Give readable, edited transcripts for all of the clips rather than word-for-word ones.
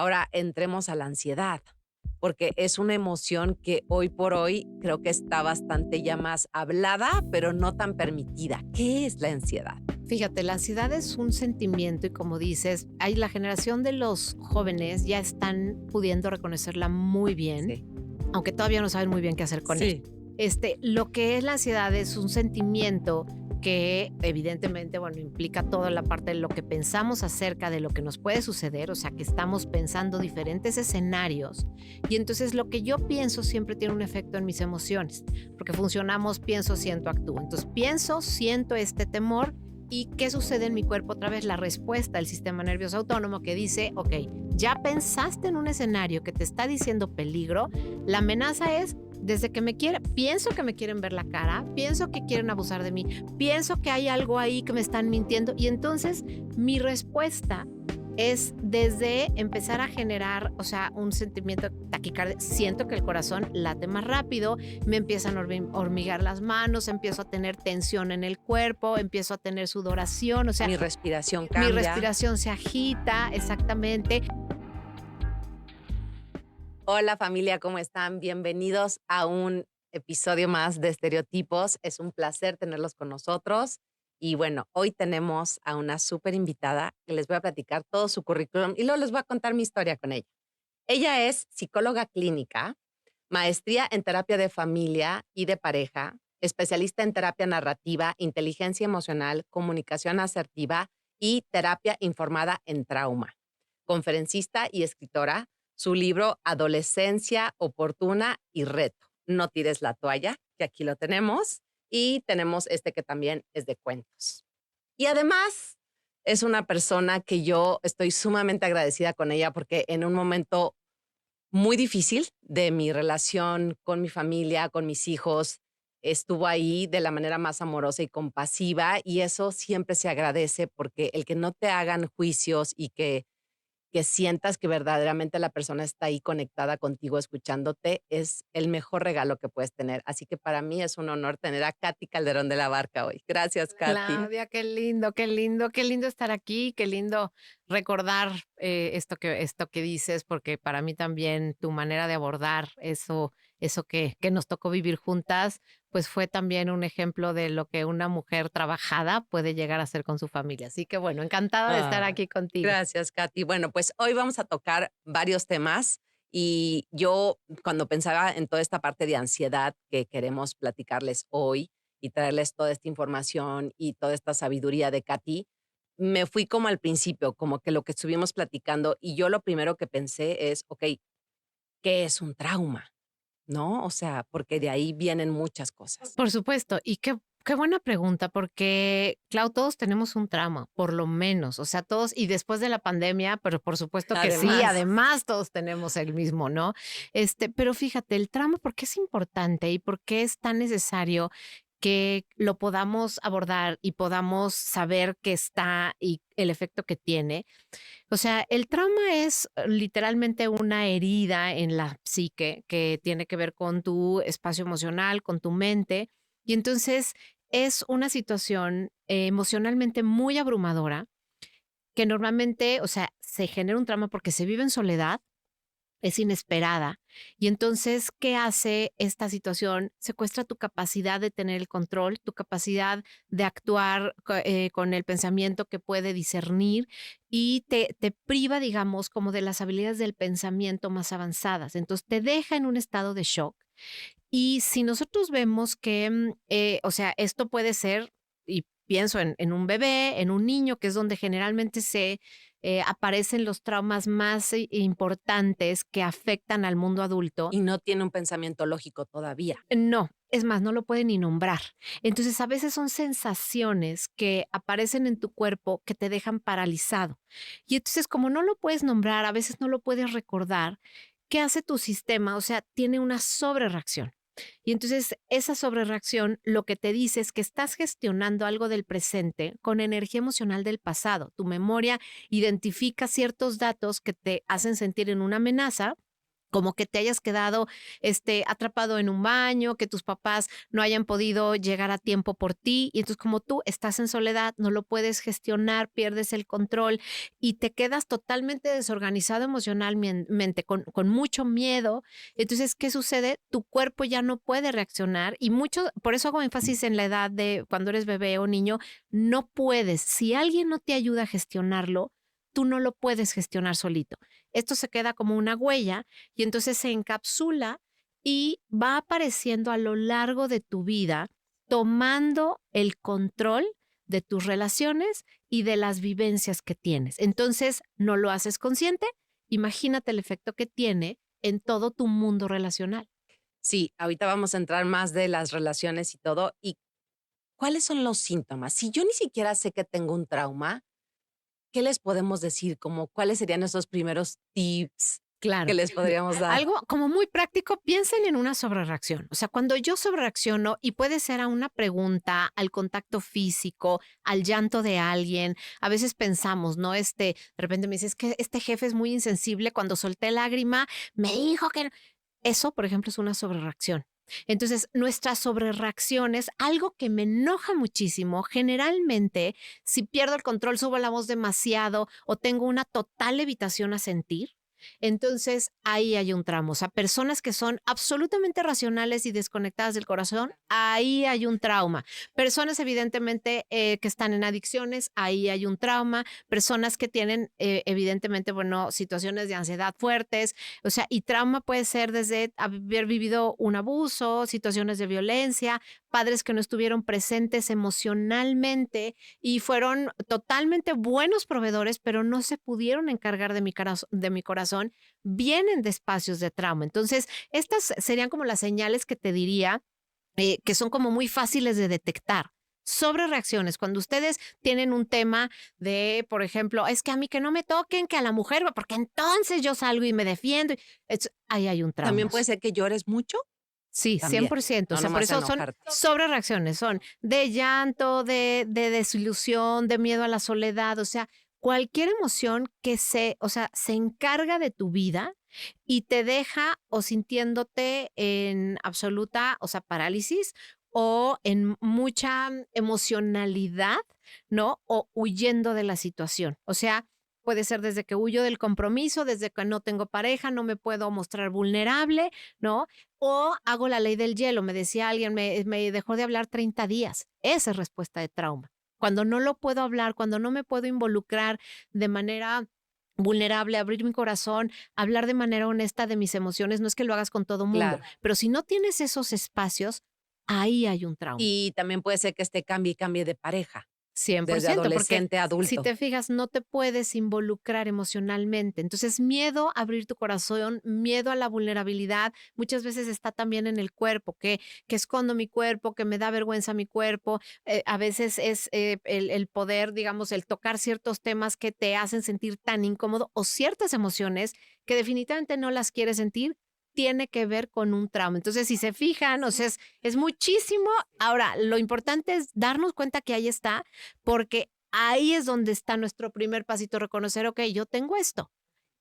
Ahora entremos a la ansiedad, porque es una emoción que hoy por hoy creo que está bastante ya más hablada, pero no tan permitida. ¿Qué es la ansiedad? Fíjate, la ansiedad es un sentimiento y como dices, hay la generación de los jóvenes ya están pudiendo reconocerla muy bien, Sí. aunque todavía no saben muy bien qué hacer con ella. Sí. Lo que es la ansiedad es un sentimiento que evidentemente, bueno, implica toda la parte de lo que pensamos acerca de lo que nos puede suceder, o sea, que estamos pensando diferentes escenarios y entonces lo que yo pienso siempre tiene un efecto en mis emociones, porque funcionamos pienso, siento, actúo. Entonces pienso, siento este temor. ¿Y qué sucede en mi cuerpo? Otra vez la respuesta del sistema nervioso autónomo que dice, ok, ya pensaste en un escenario que te está diciendo peligro, la amenaza es desde que pienso que me quieren ver la cara, pienso que quieren abusar de mí, pienso que hay algo ahí que me están mintiendo y entonces mi respuesta es desde empezar a generar, o sea, un sentimiento de taquicardia. Siento que el corazón late más rápido, me empiezan a hormigar las manos, empiezo a tener tensión en el cuerpo, empiezo a tener sudoración, o sea, Mi respiración mi cambia. respiración se agita, exactamente. Hola familia, ¿cómo están? Bienvenidos a un episodio más de Estereotipos. Es un placer tenerlos con nosotros. Y bueno, hoy tenemos a una súper invitada que les voy a platicar todo su currículum y luego les voy a contar mi historia con ella. Ella es psicóloga clínica, maestría en terapia de familia y de pareja, especialista en terapia narrativa, inteligencia emocional, comunicación asertiva y terapia informada en trauma. Conferencista y escritora, su libro Adolescencia oportuna y reto. No tires la toalla, que aquí lo tenemos, y tenemos este que también es de cuentos. Y además es una persona que yo estoy sumamente agradecida con ella porque en un momento muy difícil de mi relación con mi familia, con mis hijos. Estuvo ahí de la manera más amorosa y compasiva y eso siempre se agradece porque el que no te hagan juicios y que sientas que verdaderamente la persona está ahí conectada contigo, escuchándote, es el mejor regalo que puedes tener. Así que para mí es un honor tener a Katy Calderón de la Barca hoy. Gracias, Katy. Claudia, qué lindo, qué lindo, qué lindo estar aquí, qué lindo recordar esto que dices, porque para mí también tu manera de abordar eso que nos tocó vivir juntas, pues fue también un ejemplo de lo que una mujer trabajada puede llegar a hacer con su familia. Así que bueno, encantada de estar Ah, aquí contigo. gracias, Katy. Bueno, pues hoy vamos a tocar varios temas y yo cuando pensaba en toda esta parte de ansiedad que queremos platicarles hoy y traerles toda esta información y toda esta sabiduría de Katy, me fui como al principio, como que lo que estuvimos platicando y yo lo primero que pensé es, ok, ¿qué es un trauma? ¿No? O sea, porque de ahí vienen muchas cosas. Por supuesto, y qué buena pregunta, porque, Clau, todos tenemos un trauma, por lo menos, o sea, todos, y después de la pandemia, pero por supuesto que sí, Además, además todos tenemos el mismo, ¿no? Pero fíjate, el trauma, ¿por qué es importante y por qué es tan necesario que lo podamos abordar y podamos saber qué está y el efecto que tiene? O sea, el trauma es literalmente una herida en la psique que tiene que ver con tu espacio emocional, con tu mente, y entonces es una situación emocionalmente muy abrumadora que normalmente, o sea, se genera un trauma porque se vive en soledad, es inesperada. Y entonces, ¿qué hace esta situación? Secuestra tu capacidad de tener el control, tu capacidad de actuar con el pensamiento que puede discernir y te priva, digamos, como de las habilidades del pensamiento más avanzadas. Entonces, te deja en un estado de shock. Y si nosotros vemos que, o sea, esto puede ser, y pienso en un bebé, en un niño, que es donde generalmente se aparecen los traumas más importantes que afectan al mundo adulto. y no tiene un pensamiento lógico todavía. No, es más, no lo pueden ni nombrar. Entonces, a veces son sensaciones que aparecen en tu cuerpo que te dejan paralizado. Y entonces, como no lo puedes nombrar, a veces no lo puedes recordar, ¿qué hace tu sistema? O sea, tiene una sobrereacción. Y entonces esa sobrereacción lo que te dice es que estás gestionando algo del presente con energía emocional del pasado. Tu memoria identifica ciertos datos que te hacen sentir en una amenaza como que te hayas quedado atrapado en un baño, que tus papás no hayan podido llegar a tiempo por ti, y entonces como tú estás en soledad, no lo puedes gestionar, pierdes el control y te quedas totalmente desorganizado emocionalmente, con mucho miedo. Entonces, ¿qué sucede? Tu cuerpo ya no puede reaccionar y mucho, por eso hago énfasis en la edad de cuando eres bebé o niño, no puedes. Si alguien no te ayuda a gestionarlo, tú no lo puedes gestionar solito. Esto se queda como una huella y entonces se encapsula y va apareciendo a lo largo de tu vida, tomando el control de tus relaciones y de las vivencias que tienes. Entonces, no lo haces consciente. Imagínate el efecto que tiene en todo tu mundo relacional. Sí, ahorita vamos a entrar más de las relaciones y todo. ¿Y cuáles son los síntomas? Si yo ni siquiera sé que tengo un trauma, ¿qué les podemos decir? Como, ¿cuáles serían esos primeros tips que Claro. les podríamos dar? Algo como muy práctico, piensen en una sobrereacción. O sea, cuando yo sobrereacciono, y puede ser a una pregunta, al contacto físico, al llanto de alguien, a veces pensamos, ¿no? De repente me dices que este jefe es muy insensible, cuando solté lágrima, me dijo que no. Eso, por ejemplo, es una sobrereacción. Entonces, nuestras sobrereacciones, algo que me enoja muchísimo, generalmente, si pierdo el control, subo la voz demasiado o tengo una total evitación a sentir, entonces ahí hay un tramo. O sea, personas que son absolutamente racionales y desconectadas del corazón, ahí hay un trauma. Personas evidentemente que están en adicciones, ahí hay un trauma. Personas que tienen evidentemente, bueno, situaciones de ansiedad fuertes. O sea, y trauma puede ser desde haber vivido un abuso, situaciones de violencia, padres que no estuvieron presentes emocionalmente y fueron totalmente buenos proveedores, pero no se pudieron encargar de mi corazón, vienen de espacios de trauma. Entonces, estas serían como las señales que te diría que son como muy fáciles de detectar. Sobre reacciones, cuando ustedes tienen un tema de, por ejemplo, es que a mí que no me toquen, que a la mujer, porque entonces yo salgo y me defiendo. Ahí hay un También trauma. puede ser que llores mucho, Sí, también, 100%. O no sea, por nomás eso son enojarte. sobrereacciones, son de llanto, de desilusión, de miedo a la soledad, o sea, cualquier emoción que o sea, se encarga de tu vida y te deja o sintiéndote en absoluta, o sea, parálisis o en mucha emocionalidad, ¿no? O huyendo de la situación. O sea, puede ser desde que huyo del compromiso, desde que no tengo pareja, no me puedo mostrar vulnerable, ¿no? O hago la ley del hielo, me decía alguien, me dejó de hablar 30 días. Esa es respuesta de trauma. Cuando no lo puedo hablar, cuando no me puedo involucrar de manera vulnerable, abrir mi corazón, hablar de manera honesta de mis emociones, no es que lo hagas con todo mundo, Claro. pero si no tienes esos espacios, ahí hay un trauma. Y también puede ser que cambie y cambie de pareja, desde 100%, porque adolescente a si adulto. te fijas, no te puedes involucrar emocionalmente. Entonces, miedo a abrir tu corazón, miedo a la vulnerabilidad, muchas veces está también en el cuerpo, que escondo mi cuerpo, que me da vergüenza mi cuerpo. A veces es el poder, digamos, el tocar ciertos temas que te hacen sentir tan incómodo o ciertas emociones que definitivamente no las quieres sentir, tiene que ver con un trauma. Entonces, si se fijan, o sea, es muchísimo. Ahora, lo importante es darnos cuenta que ahí está, porque ahí es donde está nuestro primer pasito, reconocer, ok, yo tengo esto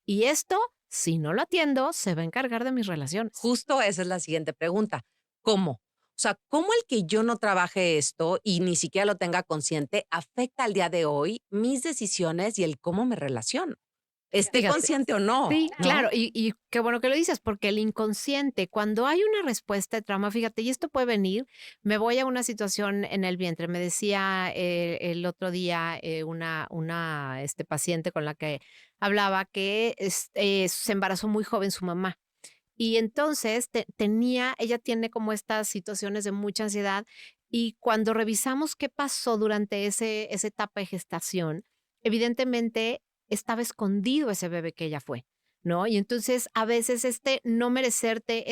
y esto, si no lo atiendo, se va a encargar de mis relaciones. Justo esa es la siguiente pregunta, ¿cómo? O sea, ¿cómo el que yo no trabaje esto y ni siquiera lo tenga consciente afecta al día de hoy mis decisiones y el cómo me relaciono? Esté Fíjate. consciente o no, Sí, ¿no? claro, y qué bueno que lo dices, porque el inconsciente, cuando hay una respuesta de trauma, fíjate, y esto puede venir, me voy a una situación en el vientre. Me decía el otro día una paciente con la que hablaba que se embarazó muy joven su mamá. Y entonces ella tiene como estas situaciones de mucha ansiedad y cuando revisamos qué pasó durante esa etapa de gestación, evidentemente estaba escondido ese bebé que ella fue, ¿no? Y entonces a veces no merecerte,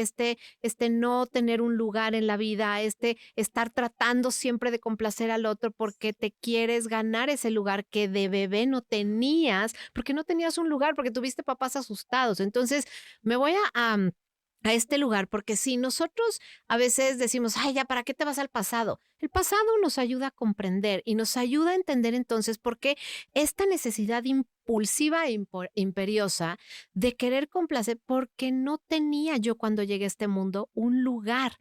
no tener un lugar en la vida, estar tratando siempre de complacer al otro porque te quieres ganar ese lugar que de bebé no tenías, porque no tenías un lugar, porque tuviste papás asustados. Entonces, me voy a este lugar, porque si nosotros a veces decimos, ay, ya, ¿para qué te vas al pasado? El pasado nos ayuda a comprender y nos ayuda a entender entonces por qué esta necesidad impulsiva e imperiosa de querer complacer porque no tenía yo cuando llegué a este mundo un lugar.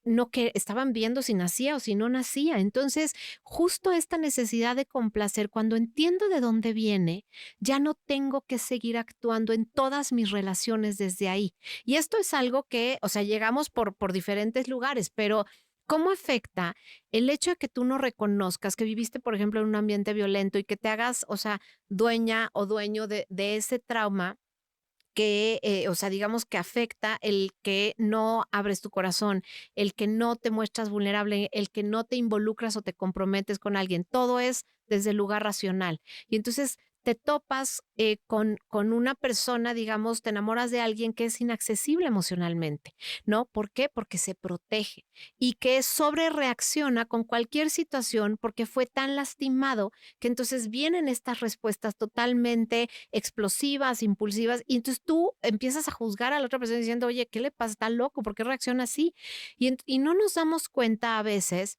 No que estaban viendo si nacía o si no nacía. Entonces, justo esta necesidad de complacer, cuando entiendo de dónde viene, ya no tengo que seguir actuando en todas mis relaciones desde ahí. Y esto es algo que, o sea, llegamos por diferentes lugares, pero ¿cómo afecta el hecho de que tú no reconozcas que viviste, por ejemplo, en un ambiente violento y que te hagas, o sea, dueña o dueño de ese trauma? Que, o sea, digamos que afecta el que no abres tu corazón, el que no te muestras vulnerable, el que no te involucras o te comprometes con alguien. Todo es desde el lugar racional. Y entonces te topas con una persona, digamos, te enamoras de alguien que es inaccesible emocionalmente, ¿no? ¿Por qué? Porque se protege y que sobre reacciona con cualquier situación porque fue tan lastimado que entonces vienen estas respuestas totalmente explosivas, impulsivas, y entonces tú empiezas a juzgar a la otra persona diciendo, oye, ¿qué le pasa? Está loco, ¿por qué reacciona así? Y no nos damos cuenta a veces,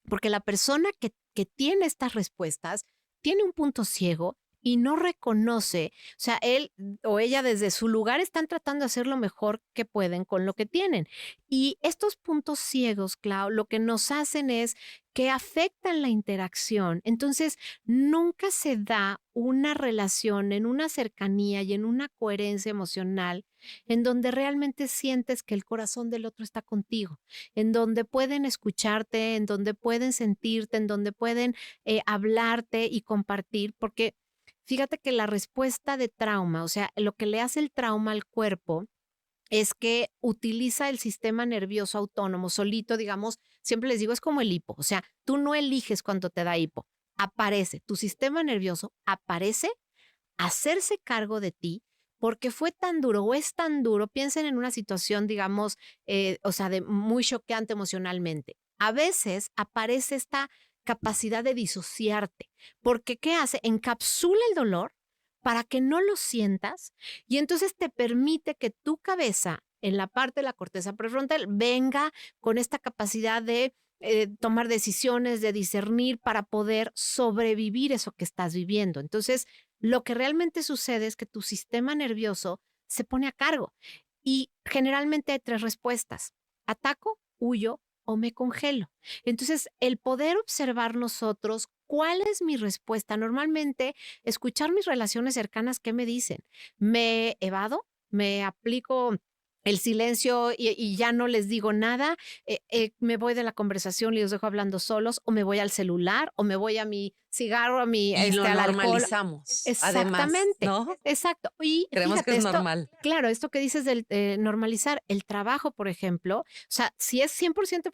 porque la persona que tiene estas respuestas tiene un punto ciego y no reconoce, o sea, él o ella desde su lugar están tratando de hacer lo mejor que pueden con lo que tienen. Y estos puntos ciegos, Clau, lo que nos hacen es que afectan la interacción. Entonces, nunca se da una relación en una cercanía y en una coherencia emocional en donde realmente sientes que el corazón del otro está contigo, en donde pueden escucharte, en donde pueden sentirte, en donde pueden hablarte y compartir, porque fíjate que la respuesta de trauma, o sea, lo que le hace el trauma al cuerpo es que utiliza el sistema nervioso autónomo solito, digamos, siempre les digo, es como el hipo, o sea, tú no eliges cuando te da hipo, aparece, tu sistema nervioso aparece a hacerse cargo de ti porque fue tan duro o es tan duro, piensen en una situación, digamos, o sea, de muy choqueante emocionalmente. A veces aparece esta capacidad de disociarte, porque ¿qué hace? Encapsula el dolor para que no lo sientas y entonces te permite que tu cabeza en la parte de la corteza prefrontal venga con esta capacidad de tomar decisiones, de discernir para poder sobrevivir eso que estás viviendo. Entonces, lo que realmente sucede es que tu sistema nervioso se pone a cargo y generalmente hay tres respuestas: ataco, huyo o me congelo. Entonces, el poder observar nosotros cuál es mi respuesta, normalmente escuchar mis relaciones cercanas, ¿qué me dicen? ¿Me evado? ¿Me aplico el silencio y ya no les digo nada? ¿Me voy de la conversación y los dejo hablando solos? ¿O me voy al celular? ¿O me voy a mi cigarro, a mi, Y lo al alcohol? normalizamos, además, Exactamente, ¿no? exacto. Y Creemos que fíjate es esto, normal. claro, esto que dices del normalizar el trabajo, por ejemplo, o sea, si es 100%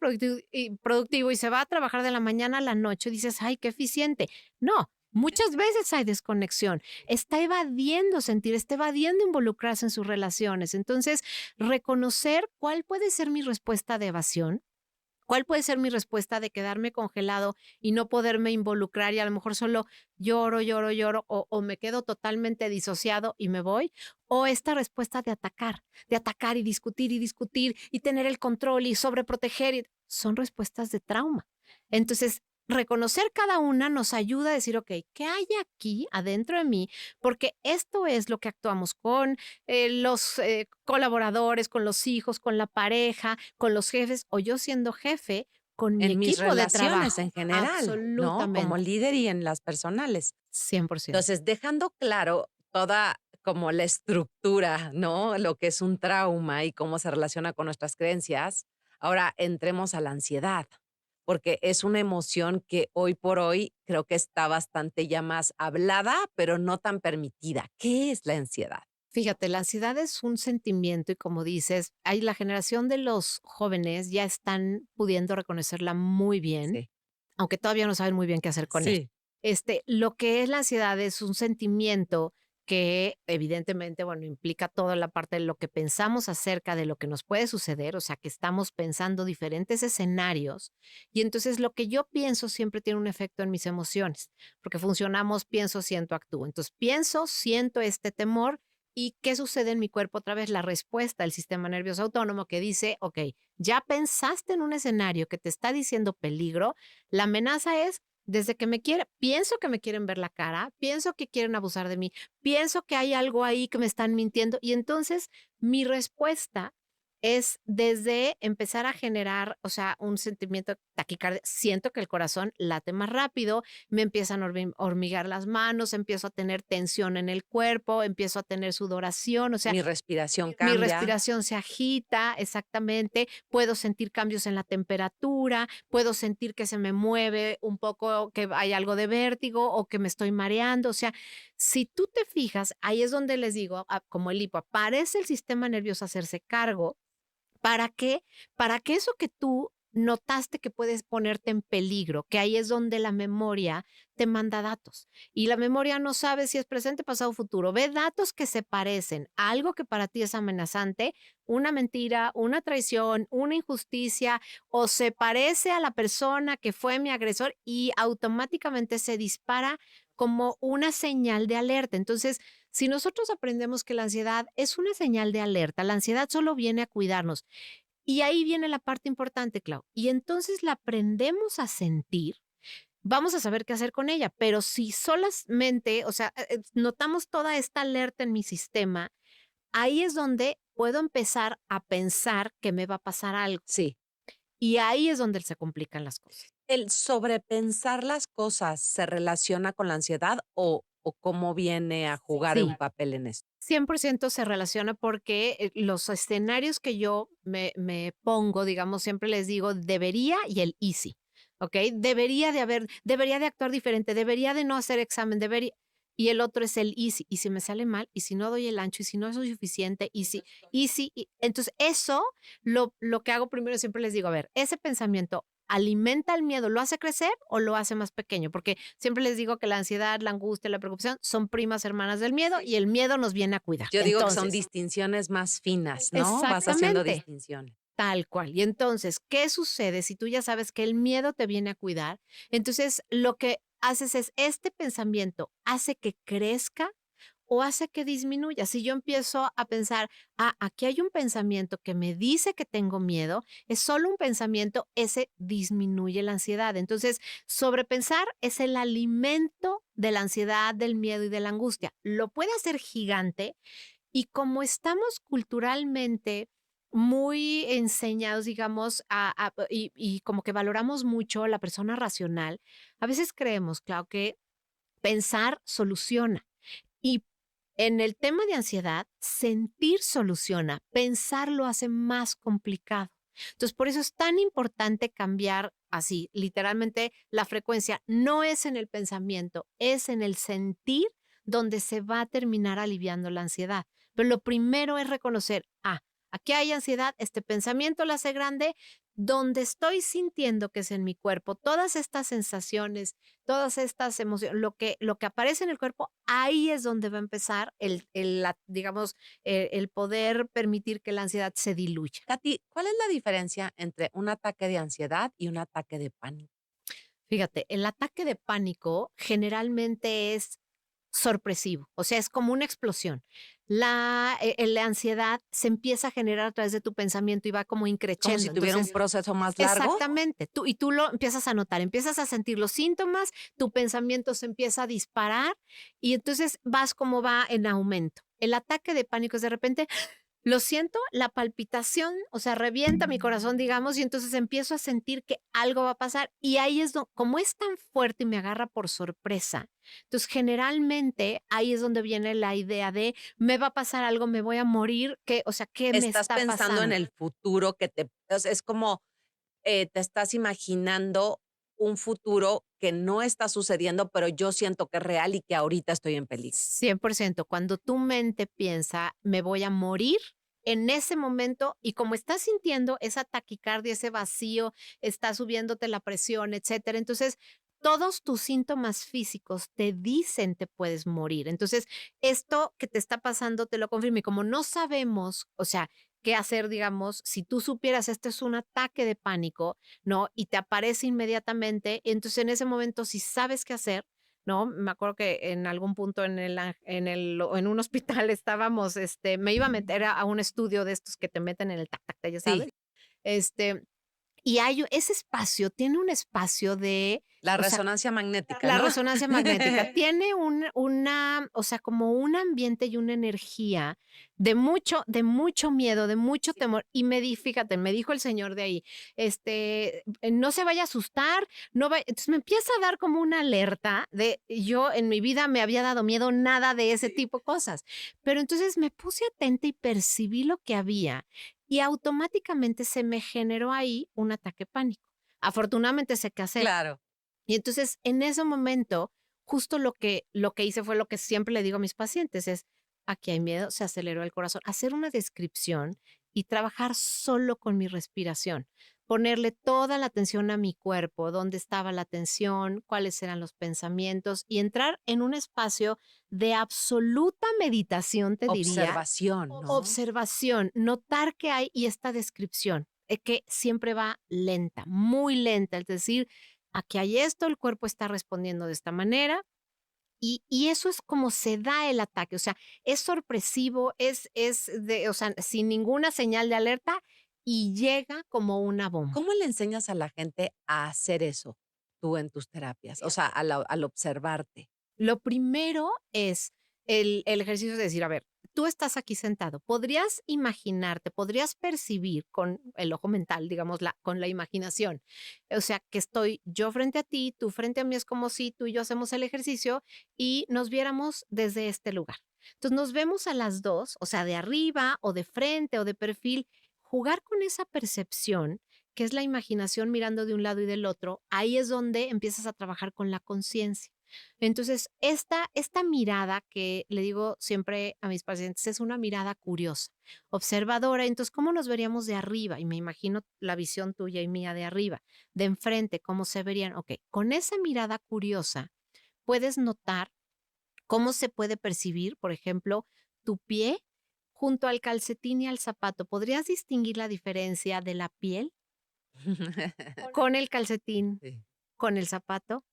productivo y se va a trabajar de la mañana a la noche, dices, ay, qué eficiente. No, muchas veces hay desconexión. Está evadiendo sentir, está evadiendo involucrarse en sus relaciones. Entonces, reconocer cuál puede ser mi respuesta de evasión. ¿Cuál puede ser mi respuesta de quedarme congelado y no poderme involucrar y a lo mejor solo lloro, lloro, lloro o me quedo totalmente disociado y me voy? O esta respuesta de atacar y discutir y tener el control y sobreproteger. Son respuestas de trauma. Entonces, reconocer cada una nos ayuda a decir, ok, ¿qué hay aquí adentro de mí? Porque esto es lo que actuamos con los colaboradores, con los hijos, con la pareja, con los jefes, o yo siendo jefe, con mi En mis equipo de relaciones trabajo. en general, ¿no? Como Absolutamente, líder y en las personales. 100%. Entonces, dejando claro toda como la estructura, ¿no? Lo que es un trauma y cómo se relaciona con nuestras creencias, ahora entremos a la ansiedad, porque es una emoción que hoy por hoy creo que está bastante ya más hablada, pero no tan permitida. ¿Qué es la ansiedad? Fíjate, la ansiedad es un sentimiento y como dices, hay la generación de los jóvenes ya están pudiendo reconocerla muy bien, Sí, aunque todavía no saben muy bien qué hacer con él. sí, Lo que es la ansiedad es un sentimiento que evidentemente, bueno, implica toda la parte de lo que pensamos acerca de lo que nos puede suceder, o sea, que estamos pensando diferentes escenarios y entonces lo que yo pienso siempre tiene un efecto en mis emociones, porque funcionamos pienso, siento, actúo. Entonces, pienso, siento este temor y ¿qué sucede en mi cuerpo? Otra vez la respuesta del sistema nervioso autónomo que dice, ok, ya pensaste en un escenario que te está diciendo peligro, la amenaza es Desde que pienso que me quieren ver la cara, pienso que quieren abusar de mí, pienso que hay algo ahí que me están mintiendo y entonces mi respuesta es desde empezar a generar, o sea, un sentimiento de taquicardia. Siento que el corazón late más rápido, me empiezan a hormigar las manos, empiezo a tener tensión en el cuerpo, empiezo a tener sudoración, o sea, Mi respiración mi cambia. respiración se agita, exactamente, puedo sentir cambios en la temperatura, puedo sentir que se me mueve un poco, que hay algo de vértigo o que me estoy mareando. O sea, si tú te fijas, ahí es donde les digo, como el hipo, parece el sistema nervioso hacerse cargo. ¿Para qué? Para que eso que tú notaste que puedes ponerte en peligro, que ahí es donde la memoria te manda datos. Y la memoria no sabe si es presente, pasado o futuro. Ve datos que se parecen a algo que para ti es amenazante, una mentira, una traición, una injusticia, o se parece a la persona que fue mi agresor y automáticamente se dispara como una señal de alerta. Entonces, si nosotros aprendemos que la ansiedad es una señal de alerta, la ansiedad solo viene a cuidarnos. Y ahí viene la parte importante, Clau. Y entonces la aprendemos a sentir, vamos a saber qué hacer con ella. Pero si solamente, o sea, notamos toda esta alerta en mi sistema, ahí es donde puedo empezar a pensar que me va a pasar algo. Sí. Y ahí es donde se complican las cosas. ¿El sobrepensar las cosas se relaciona con la ansiedad o cómo viene a jugar un Sí. papel en esto? 100% se relaciona porque los escenarios que yo me pongo, digamos, siempre les digo debería y el easy, ¿ok? Debería de actuar diferente, debería de no hacer examen, debería. Y el otro es el easy. Y si me sale mal, y si no doy el ancho, y si no soy suficiente, y si, entonces eso lo que hago primero siempre les digo, a ver, ese pensamiento alimenta el miedo, ¿lo hace crecer o lo hace más pequeño? Porque siempre les digo que la ansiedad, la angustia, la preocupación son primas hermanas del miedo y el miedo nos viene a cuidar. Yo digo que son Entonces, distinciones más finas, ¿no? Vas haciendo exactamente, distinciones. tal cual. Y entonces, ¿qué sucede si tú ya sabes que el miedo te viene a cuidar? Entonces, lo que haces es este pensamiento hace que crezca o hace que disminuya. Si yo empiezo a pensar, aquí hay un pensamiento que me dice que tengo miedo, es solo un pensamiento, ese disminuye la ansiedad. Entonces, sobrepensar es el alimento de la ansiedad, del miedo y de la angustia. Lo puede hacer gigante y como estamos culturalmente muy enseñados, digamos, y como que valoramos mucho la persona racional, a veces creemos, claro, que pensar soluciona. Y en el tema de ansiedad, sentir soluciona, pensar lo hace más complicado. Entonces, por eso es tan importante cambiar así, literalmente, la frecuencia. No es en el pensamiento, es en el sentir donde se va a terminar aliviando la ansiedad. Pero lo primero es reconocer, aquí hay ansiedad, este pensamiento la hace grande, donde estoy sintiendo que es en mi cuerpo, todas estas sensaciones, todas estas emociones, lo que aparece en el cuerpo, ahí es donde va a empezar digamos, el poder permitir que la ansiedad se diluya. Katy, ¿cuál es la diferencia entre un ataque de ansiedad y un ataque de pánico? Fíjate, el ataque de pánico generalmente es sorpresivo, o sea, es como una explosión. La ansiedad se empieza a generar a través de tu pensamiento y va como ¿Como si increciendo. tuviera un Entonces, proceso más largo? exactamente, tú lo empiezas a notar, empiezas a sentir los síntomas, tu pensamiento se empieza a disparar y entonces vas como va en aumento. El ataque de pánico es de repente, lo siento, la palpitación, o sea, revienta mi corazón, digamos, y entonces empiezo a sentir que algo va a pasar y ahí es donde, como es tan fuerte y me agarra por sorpresa, entonces generalmente ahí es donde viene la idea de me va a pasar algo, me voy a morir, o sea, ¿qué me Estás está pensando en pasando? el futuro o sea, es como, te estás imaginando un futuro que no está sucediendo, pero yo siento que es real y que ahorita estoy en peligro. 100%. Cuando tu mente piensa, me voy a morir, en ese momento, y como estás sintiendo esa taquicardia, ese vacío, está subiéndote la presión, etcétera, entonces todos tus síntomas físicos te dicen te puedes morir. Entonces, esto que te está pasando te lo confirma. Y como no sabemos, o sea, qué hacer, digamos, si tú supieras esto es un ataque de pánico, ¿no? Y te aparece inmediatamente, entonces en ese momento, si sabes qué hacer, ¿no? Me acuerdo que en algún punto en un hospital estábamos, me iba a meter a un estudio de estos que te meten en el tac, tac, tac, ya Sí, sabes, este, Y hay ese espacio, tiene un espacio de, La o sea, resonancia magnética, la ¿no? resonancia magnética tiene o sea, como un ambiente y una energía de mucho miedo, de mucho temor. Y fíjate, me dijo el señor de ahí, no se vaya a asustar, no va. Entonces me empieza a dar como una alerta yo en mi vida me había dado miedo nada de ese tipo de cosas. Pero entonces me puse atenta y percibí lo que había y automáticamente se me generó ahí un ataque de pánico. Afortunadamente sé qué hacer. Claro. Y entonces, en ese momento, justo lo que hice fue lo que siempre le digo a mis pacientes, es, aquí hay miedo, se aceleró el corazón. Hacer una descripción y trabajar solo con mi respiración. Ponerle toda la atención a mi cuerpo, dónde estaba la tensión, cuáles eran los pensamientos y entrar en un espacio de absoluta meditación, te diría, Observación, ¿no? observación, notar que hay y esta descripción, que siempre va lenta, muy lenta, es decir, aquí hay esto, el cuerpo está respondiendo de esta manera. Y eso es como se da el ataque, o sea, es sorpresivo, o sea, sin ninguna señal de alerta y llega como una bomba. ¿Cómo le enseñas a la gente a hacer eso tú en tus terapias? O sea, al observarte. Lo primero es el ejercicio de decir, a ver, tú estás aquí sentado, podrías imaginarte, podrías percibir con el ojo mental, digamos, con la imaginación. O sea, que estoy yo frente a ti, tú frente a mí, es como si tú y yo hacemos el ejercicio y nos viéramos desde este lugar. Entonces nos vemos a las dos, o sea, de arriba o de frente o de perfil, jugar con esa percepción que es la imaginación mirando de un lado y del otro, ahí es donde empiezas a trabajar con la conciencia. Entonces, esta mirada que le digo siempre a mis pacientes es una mirada curiosa, observadora. Entonces, ¿cómo nos veríamos de arriba? Y me imagino la visión tuya y mía de arriba, de enfrente, ¿cómo se verían? Ok, con esa mirada curiosa puedes notar cómo se puede percibir, por ejemplo, tu pie junto al calcetín y al zapato. ¿Podrías distinguir la diferencia de la piel con el calcetín, Sí. con el zapato,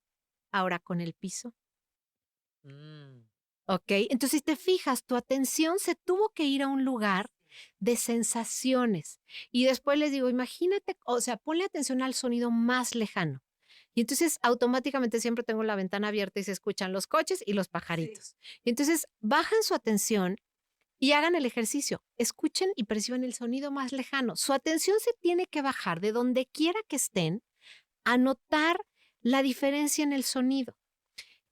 ahora con el piso? Mm. ¿Ok? Entonces, si te fijas, tu atención se tuvo que ir a un lugar de sensaciones. Y después les digo, imagínate, o sea, ponle atención al sonido más lejano. Y entonces automáticamente siempre tengo la ventana abierta y se escuchan los coches y los pajaritos. Y entonces bajan su atención y hagan el ejercicio. Escuchen y perciban el sonido más lejano. Su atención se tiene que bajar de donde quiera que estén a notar la diferencia en el sonido.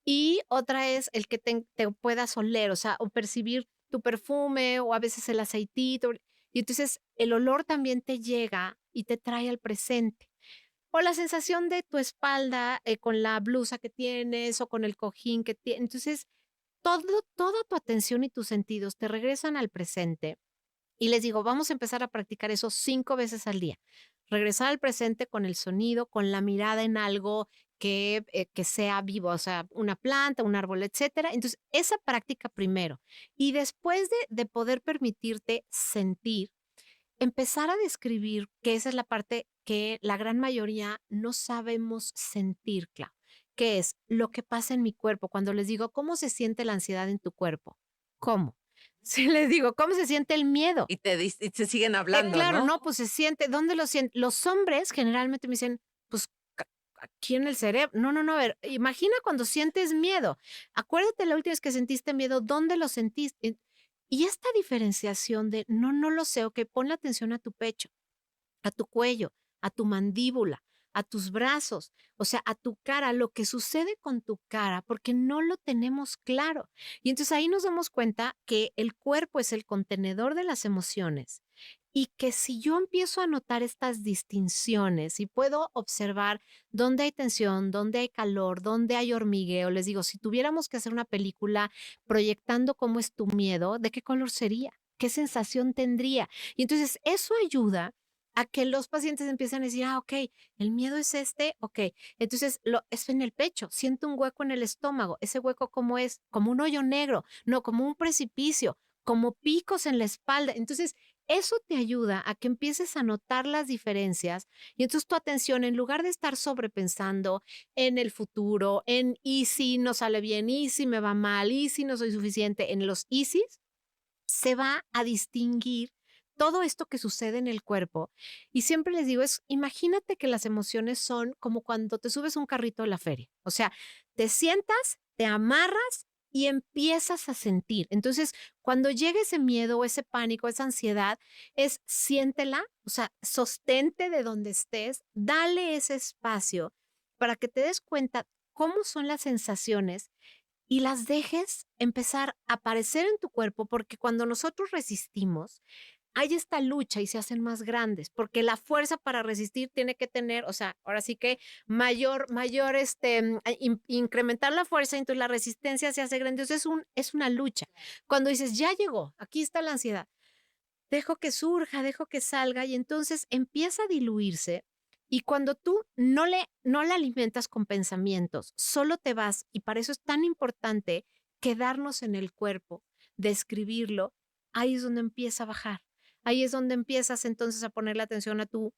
Y otra es el que te puedas oler, o sea, o percibir tu perfume o a veces el aceitito. Y entonces el olor también te llega y te trae al presente. O la sensación de tu espalda con la blusa que tienes o con el cojín que tienes. Entonces, toda tu atención y tus sentidos te regresan al presente. Y les digo, vamos a empezar a practicar eso 5 veces al día. Regresar al presente con el sonido, con la mirada en algo que sea vivo, o sea, una planta, un árbol, etcétera. Entonces, esa práctica primero. Y después de poder permitirte sentir, empezar a describir, que esa es la parte que la gran mayoría no sabemos sentir, Clau, que es lo que pasa en mi cuerpo. Cuando les digo, ¿cómo se siente la ansiedad en tu cuerpo? ¿Cómo? Si les digo, ¿cómo se siente el miedo? Y te siguen hablando, Claro, ¿no? no, pues se siente, ¿dónde lo sienten? Los hombres generalmente me dicen, pues aquí en el cerebro. No, no, no, a ver, imagina cuando sientes miedo. Acuérdate la última vez que sentiste miedo, ¿dónde lo sentiste? Y esta diferenciación de no lo sé, ok, ponle atención a tu pecho, a tu cuello, a tu mandíbula, a tus brazos, o sea, a tu cara, lo que sucede con tu cara, porque no lo tenemos claro. Y entonces ahí nos damos cuenta que el cuerpo es el contenedor de las emociones y que si yo empiezo a notar estas distinciones y puedo observar dónde hay tensión, dónde hay calor, dónde hay hormigueo, les digo, si tuviéramos que hacer una película proyectando cómo es tu miedo, ¿de qué color sería? ¿Qué sensación tendría? Y entonces eso ayuda a que los pacientes empiecen a decir, ok, el miedo es este, ok, entonces es en el pecho, siento un hueco en el estómago, ese hueco cómo es, como un hoyo negro, no, como un precipicio, como picos en la espalda, entonces eso te ayuda a que empieces a notar las diferencias y entonces tu atención, en lugar de estar sobrepensando en el futuro, en y si no sale bien, y si me va mal, y si no soy suficiente, en los ISIS, se va a distinguir todo esto que sucede en el cuerpo. Y siempre les digo, imagínate que las emociones son como cuando te subes a un carrito de la feria. O sea, te sientas, te amarras y empiezas a sentir. Entonces, cuando llega ese miedo o ese pánico, esa ansiedad, siéntela, o sea, sostente de donde estés, dale ese espacio para que te des cuenta cómo son las sensaciones y las dejes empezar a aparecer en tu cuerpo, porque cuando nosotros resistimos, hay esta lucha y se hacen más grandes, porque la fuerza para resistir tiene que tener, o sea, ahora sí que incrementar la fuerza, entonces la resistencia se hace grande, entonces es una lucha. Cuando dices, ya llegó, aquí está la ansiedad, dejo que surja, dejo que salga y entonces empieza a diluirse. Y cuando tú no la alimentas con pensamientos, solo te vas, y para eso es tan importante quedarnos en el cuerpo, describirlo, ahí es donde empieza a bajar. Ahí es donde empiezas entonces a poner la atención a tu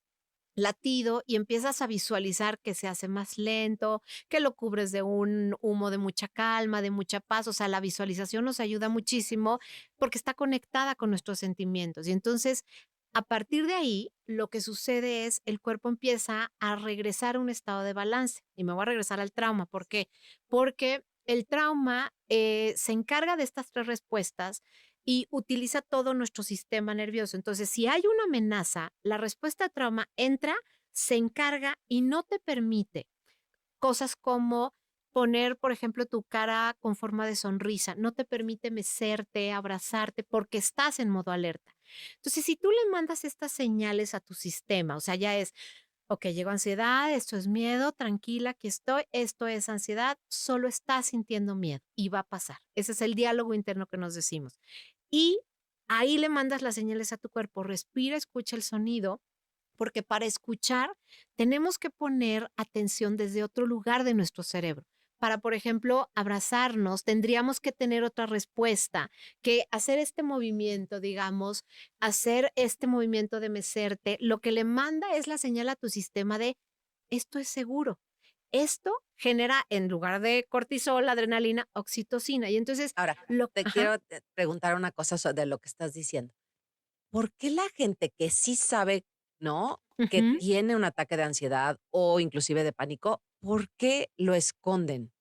latido y empiezas a visualizar que se hace más lento, que lo cubres de un humo de mucha calma, de mucha paz. O sea, la visualización nos ayuda muchísimo porque está conectada con nuestros sentimientos. Y entonces, a partir de ahí, lo que sucede es el cuerpo empieza a regresar a un estado de balance. Y me voy a regresar al trauma. ¿Por qué? Porque el trauma se encarga de estas tres respuestas y utiliza todo nuestro sistema nervioso. Entonces, si hay una amenaza, la respuesta a trauma entra, se encarga y no te permite cosas como poner, por ejemplo, tu cara con forma de sonrisa, no te permite mecerte, abrazarte, porque estás en modo alerta. Entonces, si tú le mandas estas señales a tu sistema, o sea, ya es, ok, llegó ansiedad, esto es miedo, tranquila, aquí estoy, esto es ansiedad, solo estás sintiendo miedo y va a pasar. Ese es el diálogo interno que nos decimos. Y ahí le mandas las señales a tu cuerpo, respira, escucha el sonido, porque para escuchar tenemos que poner atención desde otro lugar de nuestro cerebro. Para, por ejemplo, abrazarnos, tendríamos que tener otra respuesta, que hacer este movimiento, digamos, hacer este movimiento de mecerte, lo que le manda es la señal a tu sistema de esto es seguro. Esto genera, en lugar de cortisol, adrenalina, oxitocina. Y entonces, Ahora, te ajá, quiero preguntar una cosa de lo que estás diciendo. ¿Por qué la gente que sí sabe, no, que ujú. tiene un ataque de ansiedad o inclusive de pánico, por qué lo esconden?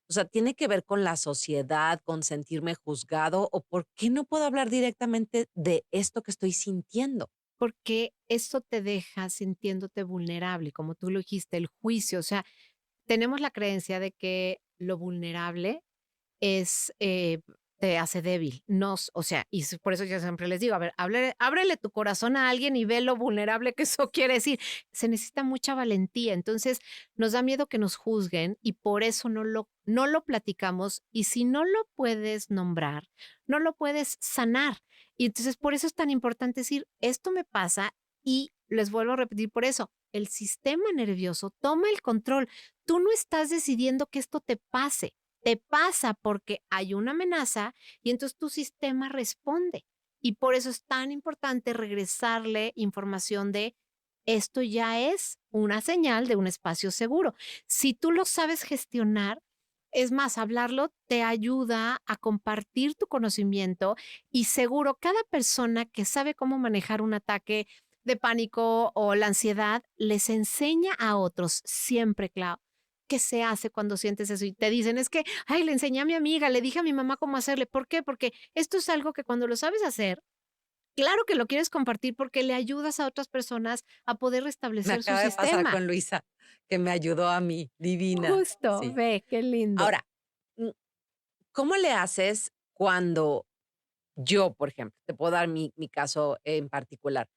O sea, ¿tiene que ver con la sociedad, con sentirme juzgado o por qué no puedo hablar directamente de esto que estoy sintiendo? Porque eso te deja sintiéndote vulnerable, como tú lo dijiste, el juicio, o sea, tenemos la creencia de que lo vulnerable es, te hace débil. O sea, por eso yo siempre les digo, a ver, ábrele tu corazón a alguien y ve lo vulnerable que eso quiere decir. Se necesita mucha valentía. Entonces, nos da miedo que nos juzguen y por eso no lo platicamos. Y si no lo puedes nombrar, no lo puedes sanar. Y entonces, por eso es tan importante decir, esto me pasa y les vuelvo a repetir por eso. El sistema nervioso toma el control. Tú no estás decidiendo que esto te pasa porque hay una amenaza y entonces tu sistema responde. Y por eso es tan importante regresarle información de esto ya es una señal de un espacio seguro. Si tú lo sabes gestionar, es más, hablarlo te ayuda a compartir tu conocimiento y seguro cada persona que sabe cómo manejar un ataque de pánico o la ansiedad les enseña a otros siempre, Clau, qué se hace cuando sientes eso y te dicen, es que, ay, le enseñé a mi amiga, le dije a mi mamá cómo hacerle. ¿Por qué? Porque esto es algo que cuando lo sabes hacer, claro que lo quieres compartir porque le ayudas a otras personas a poder Me restablecer su acaba de pasar sistema. con Luisa, que me ayudó a mí, divina, Justo, sí. ve, qué lindo. Ahora, mm, ¿cómo le haces cuando yo, por ejemplo, te puedo dar mi caso en particular?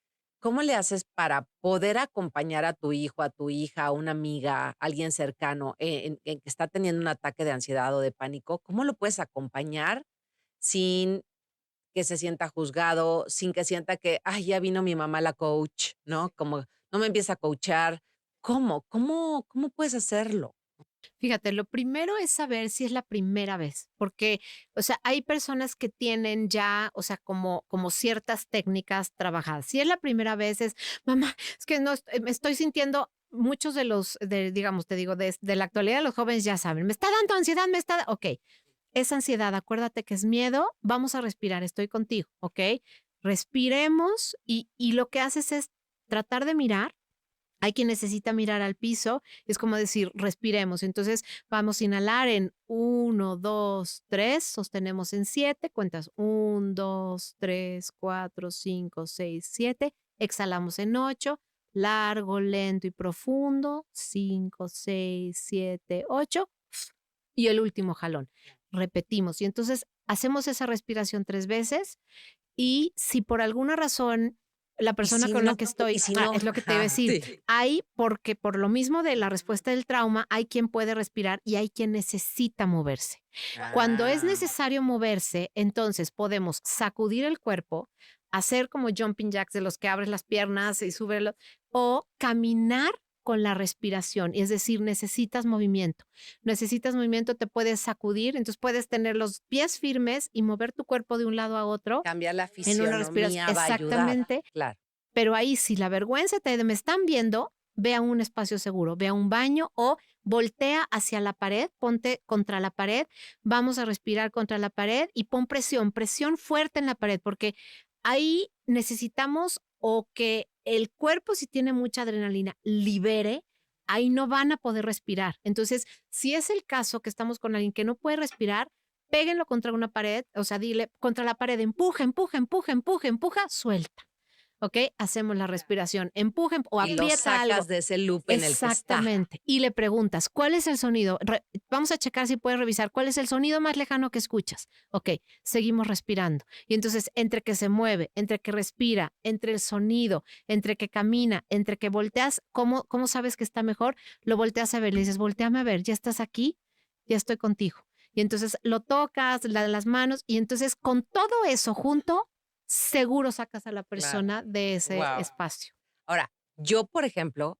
¿Cómo le haces para poder acompañar a tu hijo, a tu hija, a una amiga, a alguien cercano en que está teniendo un ataque de ansiedad o de pánico? ¿Cómo lo puedes acompañar sin que se sienta juzgado, sin que sienta que, ay, ya vino mi mamá la coach, ¿no? Como no me empieza a coachar. ¿Cómo puedes hacerlo? Fíjate, lo primero es saber si es la primera vez, porque, o sea, hay personas que tienen ya, o sea, como ciertas técnicas trabajadas. Si es la primera vez, es, mamá, es que no, me estoy sintiendo, muchos digamos, te digo, de la actualidad, los jóvenes ya saben, me está dando ansiedad, ok, es ansiedad, acuérdate que es miedo, vamos a respirar, estoy contigo, ¿ok? respiremos y lo que haces es tratar de mirar. Hay quien necesita mirar al piso, es como decir, respiremos. Entonces vamos a inhalar en 1, 2, 3, sostenemos en 7, cuentas 1, 2, 3, 4, 5, 6, 7, exhalamos en 8, largo, lento y profundo, 5, 6, 7, 8 y el último jalón. Repetimos y entonces hacemos esa respiración 3 veces y si por alguna razón la Y persona si con la no, que y estoy, si no, es lo que te iba a decir, sí. hay, porque por lo mismo de la respuesta del trauma, hay quien puede respirar y hay quien necesita moverse. Cuando es Ah, necesario moverse, entonces podemos sacudir el cuerpo, hacer como jumping jacks de los que abres las piernas y subes, o caminar con la respiración, es decir, necesitas movimiento, te puedes sacudir, entonces puedes tener los pies firmes y mover tu cuerpo de un lado a otro cambiar la en una respiración, fisionomía va a ayudar, exactamente, claro. pero ahí si la vergüenza me están viendo, ve a un espacio seguro, ve a un baño o voltea hacia la pared, ponte contra la pared, vamos a respirar contra la pared y pon presión fuerte en la pared, porque ahí necesitamos o que el cuerpo, si tiene mucha adrenalina, libere, ahí no van a poder respirar. Entonces, si es el caso que estamos con alguien que no puede respirar, péguenlo contra una pared, o sea, dile contra la pared, empuja, suelta. ¿Ok? Hacemos la respiración, empujen o Y lo aprieta algo. sacas de ese loop en el que está. Exactamente. Y le preguntas, ¿cuál es el sonido? Vamos a checar si puedes revisar cuál es el sonido más lejano que escuchas. Ok, seguimos respirando. Y entonces, entre que se mueve, entre que respira, entre el sonido, entre que camina, entre que volteas, ¿cómo sabes que está mejor? Lo volteas a ver, le dices, volteame a ver, ya estás aquí, ya estoy contigo. Y entonces lo tocas, las manos, y entonces con todo eso junto, seguro sacas a la Claro. persona de ese Wow. espacio. Ahora, yo, por ejemplo,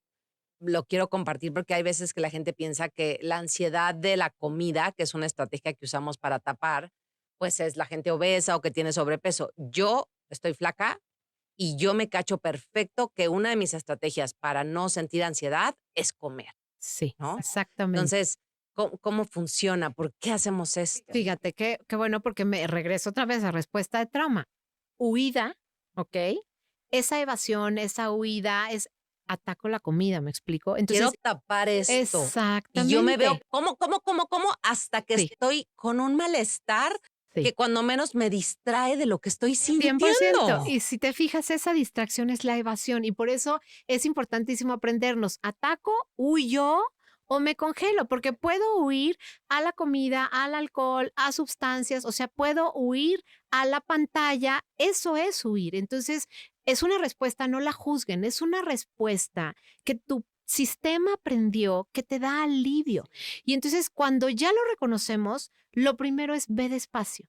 lo quiero compartir porque hay veces que la gente piensa que la ansiedad de la comida, que es una estrategia que usamos para tapar, pues es la gente obesa o que tiene sobrepeso. Yo estoy flaca y yo me cacho perfecto que una de mis estrategias para no sentir ansiedad es comer, Sí, ¿no? exactamente. Entonces, ¿cómo funciona? ¿Por qué hacemos esto? Fíjate qué bueno porque me regreso otra vez a respuesta de trauma. Huida, ¿ok? Esa evasión, esa huida es ataco la comida, ¿me explico? Quiero Entonces, tapar esto. Y yo me veo exactamente. como hasta que Sí, estoy con un malestar sí. que cuando menos me distrae de lo que estoy 100%. sintiendo. Y si te fijas, esa distracción es la evasión y por eso es importantísimo aprendernos, ataco, huyo o me congelo, porque puedo huir a la comida, al alcohol, a sustancias, o sea, puedo huir a la pantalla, eso es huir. Entonces, es una respuesta, no la juzguen, es una respuesta que tu sistema aprendió que te da alivio. Y entonces, cuando ya lo reconocemos, lo primero es ve despacio,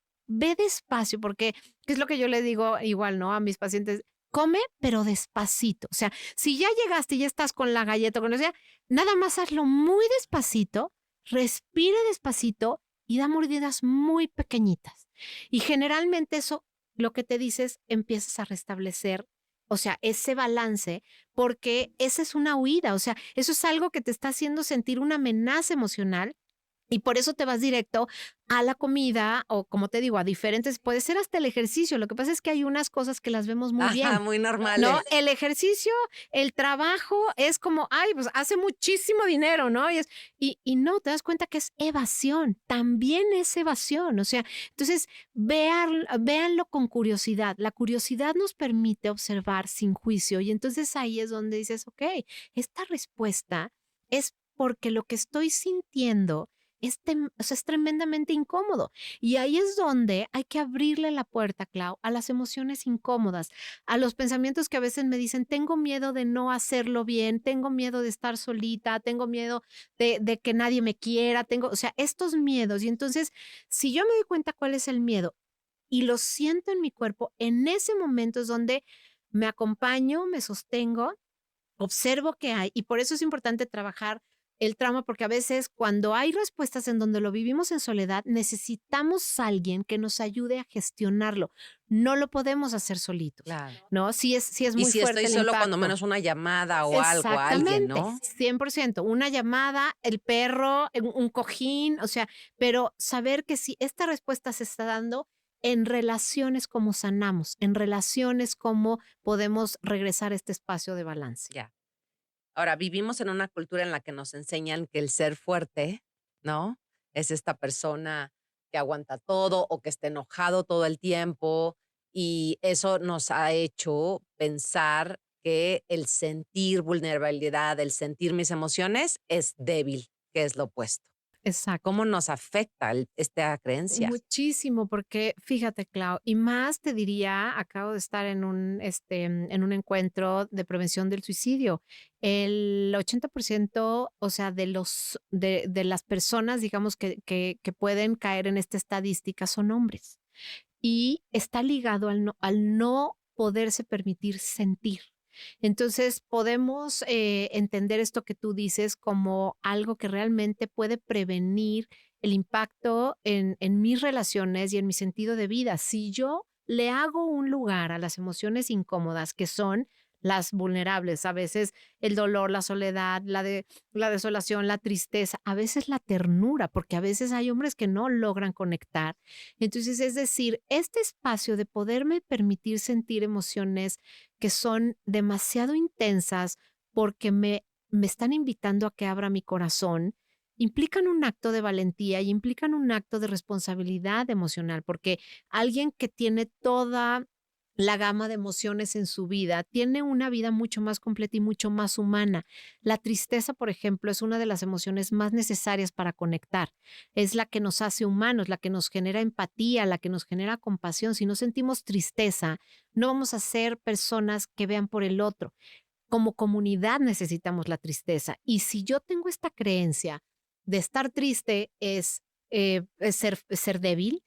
porque ¿qué es lo que yo le digo igual, no? A mis pacientes, come, pero despacito. O sea, si ya llegaste y ya estás con la galleta, con lo que sea, nada más hazlo muy despacito, respira despacito y da mordidas muy pequeñitas. Y generalmente eso, lo que te dices, empiezas a restablecer, o sea, ese balance, porque esa es una huida, o sea, eso es algo que te está haciendo sentir una amenaza emocional y por eso te vas directo a la comida o, como te digo, a diferentes, puede ser hasta el ejercicio. Lo que pasa es que hay unas cosas que las vemos muy Ajá, bien, muy ¿no? normales. El ejercicio, el trabajo es como, ay, pues hace muchísimo dinero, ¿no? Y no, te das cuenta que es evasión, también es evasión. O sea, entonces véanlo con curiosidad. La curiosidad nos permite observar sin juicio y entonces ahí es donde dices, ok, esta respuesta es porque lo que estoy sintiendo o sea, es tremendamente incómodo. Y ahí es donde hay que abrirle la puerta, Clau, a las emociones incómodas, a los pensamientos que a veces me dicen, tengo miedo de no hacerlo bien, tengo miedo de estar solita, tengo miedo de que nadie me quiera, o sea, estos miedos. Y entonces, si yo me doy cuenta cuál es el miedo y lo siento en mi cuerpo, en ese momento es donde me acompaño, me sostengo, observo qué hay y por eso es importante trabajar el trauma, porque a veces cuando hay respuestas en donde lo vivimos en soledad, necesitamos a alguien que nos ayude a gestionarlo. No lo podemos hacer solitos, Claro. ¿no? Si es Y muy si estoy fuerte el solo, cuando impacto. menos una llamada o algo, a alguien, Exactamente, ¿no? 100%. Una llamada, el perro, un cojín, o sea, pero saber que si esta respuesta se está dando, en relaciones como sanamos, en relaciones como podemos regresar a este espacio de balance. Ya. Ahora, vivimos en una cultura en la que nos enseñan que el ser fuerte, ¿no? Es esta persona que aguanta todo o que está enojado todo el tiempo, y eso nos ha hecho pensar que el sentir vulnerabilidad, el sentir mis emociones es débil, que es lo opuesto. Exacto. ¿Cómo nos afecta esta creencia? Muchísimo, porque fíjate, Clau, y más te diría, acabo de estar en un encuentro de prevención del suicidio. El 80%, o sea, de las personas, digamos, que pueden caer en esta estadística son hombres. Y está ligado al no poderse permitir sentir. Entonces, podemos entender esto que tú dices como algo que realmente puede prevenir el impacto en mis relaciones y en mi sentido de vida. Si yo le hago un lugar a las emociones incómodas, que son las vulnerables, a veces el dolor, la soledad, la desolación, la tristeza, a veces la ternura, porque a veces hay hombres que no logran conectar. Entonces, es decir, este espacio de poderme permitir sentir emociones que son demasiado intensas porque me están invitando a que abra mi corazón, implican un acto de valentía y implican un acto de responsabilidad emocional, porque alguien que tiene toda la gama de emociones en su vida tiene una vida mucho más completa y mucho más humana. La tristeza, por ejemplo, es una de las emociones más necesarias para conectar. Es la que nos hace humanos, la que nos genera empatía, la que nos genera compasión. Si no sentimos tristeza, no vamos a ser personas que vean por el otro. Como comunidad necesitamos la tristeza. Y si yo tengo esta creencia de estar triste es ser débil,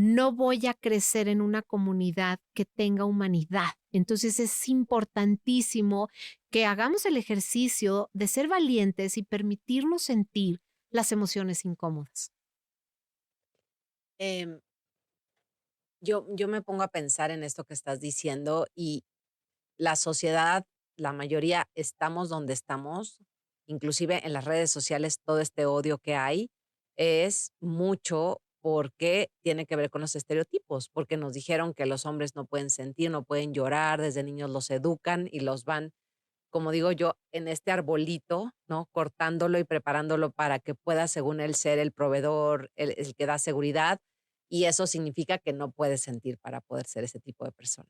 no voy a crecer en una comunidad que tenga humanidad. Entonces es importantísimo que hagamos el ejercicio de ser valientes y permitirnos sentir las emociones incómodas. Em, yo me pongo a pensar en esto que estás diciendo y la sociedad, la mayoría estamos donde estamos, inclusive en las redes sociales, todo este odio que hay es mucho porque tiene que ver con los estereotipos, porque nos dijeron que los hombres no pueden sentir, no pueden llorar, desde niños los educan y los van, como digo yo, en este arbolito, ¿no? Cortándolo y preparándolo para que pueda, según él, ser el proveedor, el que da seguridad, y eso significa que no puede sentir para poder ser ese tipo de persona.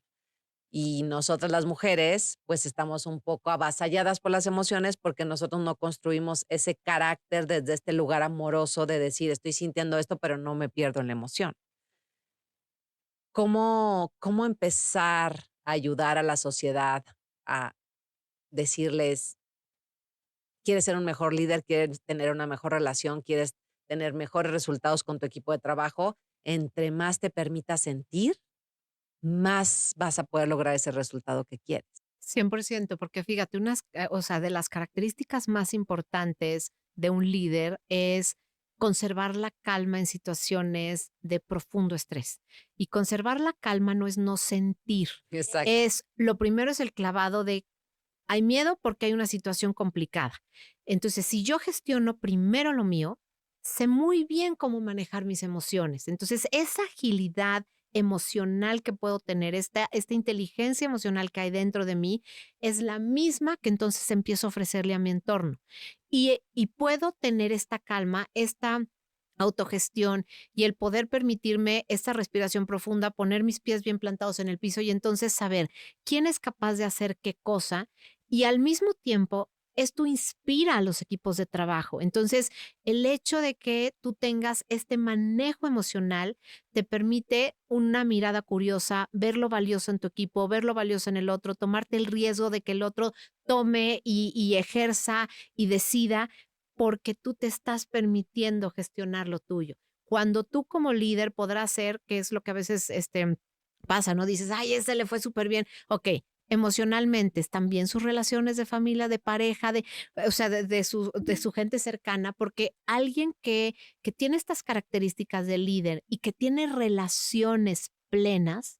Y nosotras las mujeres, pues estamos un poco avasalladas por las emociones porque nosotros no construimos ese carácter desde este lugar amoroso de decir, estoy sintiendo esto, pero no me pierdo en la emoción. ¿Cómo empezar a ayudar a la sociedad a decirles, quieres ser un mejor líder, quieres tener una mejor relación, quieres tener mejores resultados con tu equipo de trabajo? Entre más te permitas sentir, más vas a poder lograr ese resultado que quieres. 100%, porque fíjate, o sea, de las características más importantes de un líder es conservar la calma en situaciones de profundo estrés. Y conservar la calma no es no sentir, Exacto. es lo primero es el clavado de hay miedo porque hay una situación complicada. Entonces, si yo gestiono primero lo mío, sé muy bien cómo manejar mis emociones. Entonces, esa agilidad emocional que puedo tener, esta inteligencia emocional que hay dentro de mí, es la misma que entonces empiezo a ofrecerle a mi entorno. Y puedo tener esta calma, esta autogestión y el poder permitirme esta respiración profunda, poner mis pies bien plantados en el piso y entonces saber quién es capaz de hacer qué cosa y al mismo tiempo, esto inspira a los equipos de trabajo. Entonces, el hecho de que tú tengas este manejo emocional te permite una mirada curiosa, ver lo valioso en tu equipo, ver lo valioso en el otro, tomarte el riesgo de que el otro tome y ejerza y decida porque tú te estás permitiendo gestionar lo tuyo. Cuando tú como líder podrás ser, que es lo que a veces pasa, ¿no? Dices, ay, ese le fue súper bien. Ok, emocionalmente, están bien sus relaciones de familia, de pareja, o sea, de su gente cercana, porque alguien que tiene estas características de líder y que tiene relaciones plenas,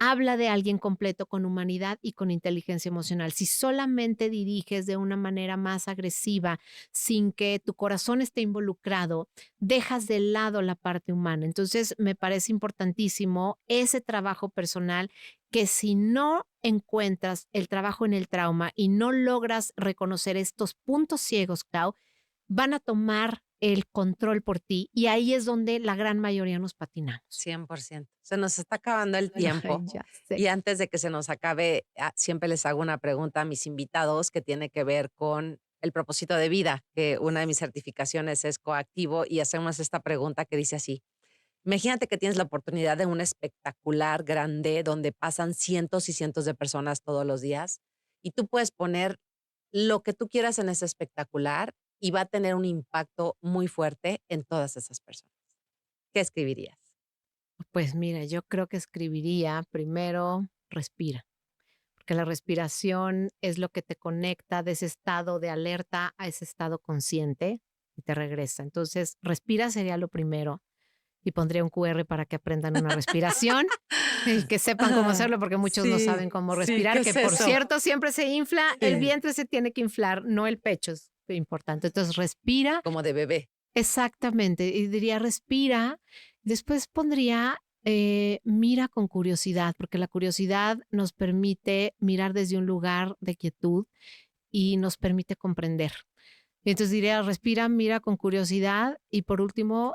habla de alguien completo con humanidad y con inteligencia emocional. Si solamente diriges de una manera más agresiva, sin que tu corazón esté involucrado, dejas de lado la parte humana. Entonces, me parece importantísimo ese trabajo personal que si no encuentras el trabajo en el trauma y no logras reconocer estos puntos ciegos, Clau, van a tomar el control por ti y ahí es donde la gran mayoría nos patinamos. 100%. Se nos está acabando el Ay, tiempo ya sé. y antes de que se nos acabe, siempre les hago una pregunta a mis invitados que tiene que ver con el propósito de vida, que una de mis certificaciones es coactivo y hacemos esta pregunta que dice así: imagínate que tienes la oportunidad de un espectacular grande donde pasan cientos y cientos de personas todos los días y tú puedes poner lo que tú quieras en ese espectacular y va a tener un impacto muy fuerte en todas esas personas. ¿Qué escribirías? Pues mira, yo creo que escribiría primero, respira, porque la respiración es lo que te conecta de ese estado de alerta a ese estado consciente y te regresa. Entonces, respira sería lo primero y pondría un QR para que aprendan una respiración y que sepan cómo Ah, hacerlo, porque muchos no sí, saben cómo sí, ¿qué respirar, que es por eso? cierto siempre se infla, el Sí. vientre se tiene que inflar, no el pecho, es importante. Entonces, respira. Como de bebé. Exactamente, y diría respira, después pondría, mira con curiosidad, porque la curiosidad nos permite mirar desde un lugar de quietud y nos permite comprender. Entonces diría respira, mira con curiosidad y por último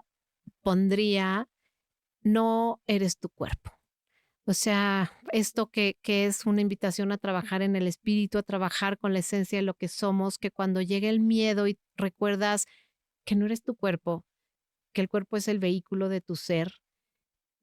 pondría no eres tu cuerpo. O sea, esto que es una invitación a trabajar en el espíritu, a trabajar con la esencia de lo que somos, que cuando llegue el miedo y recuerdas que no eres tu cuerpo, que el cuerpo es el vehículo de tu ser,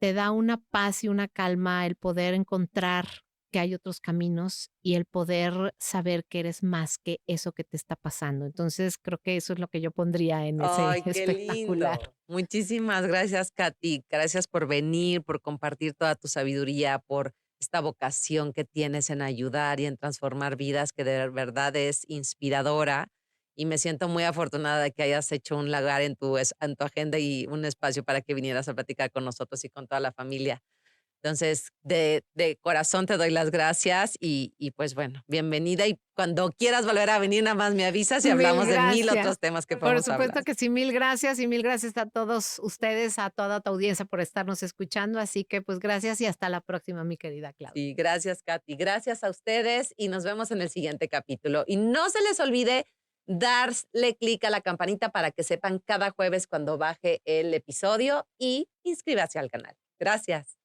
te da una paz y una calma el poder encontrar que hay otros caminos y el poder saber que eres más que eso que te está pasando. Entonces, creo que eso es lo que yo pondría en ese Ay, qué espectacular. lindo. Muchísimas gracias, Katy. Gracias por venir, por compartir toda tu sabiduría, por esta vocación que tienes en ayudar y en transformar vidas, que de verdad es inspiradora. Y me siento muy afortunada de que hayas hecho un lugar en tu agenda y un espacio para que vinieras a platicar con nosotros y con toda la familia. Entonces, de corazón te doy las gracias y pues bueno, bienvenida y cuando quieras volver a venir, nada más me avisas y Mil hablamos de 1000 gracias. otros temas que Por podemos supuesto hablar. que sí, mil gracias y mil gracias a todos ustedes, a toda tu audiencia por estarnos escuchando. Así que pues gracias y hasta la próxima, mi querida Claudia. Sí, gracias, Katy. Gracias a ustedes y nos vemos en el siguiente capítulo. Y no se les olvide darle clic a la campanita para que sepan cada jueves cuando baje el episodio y inscríbase al canal. Gracias.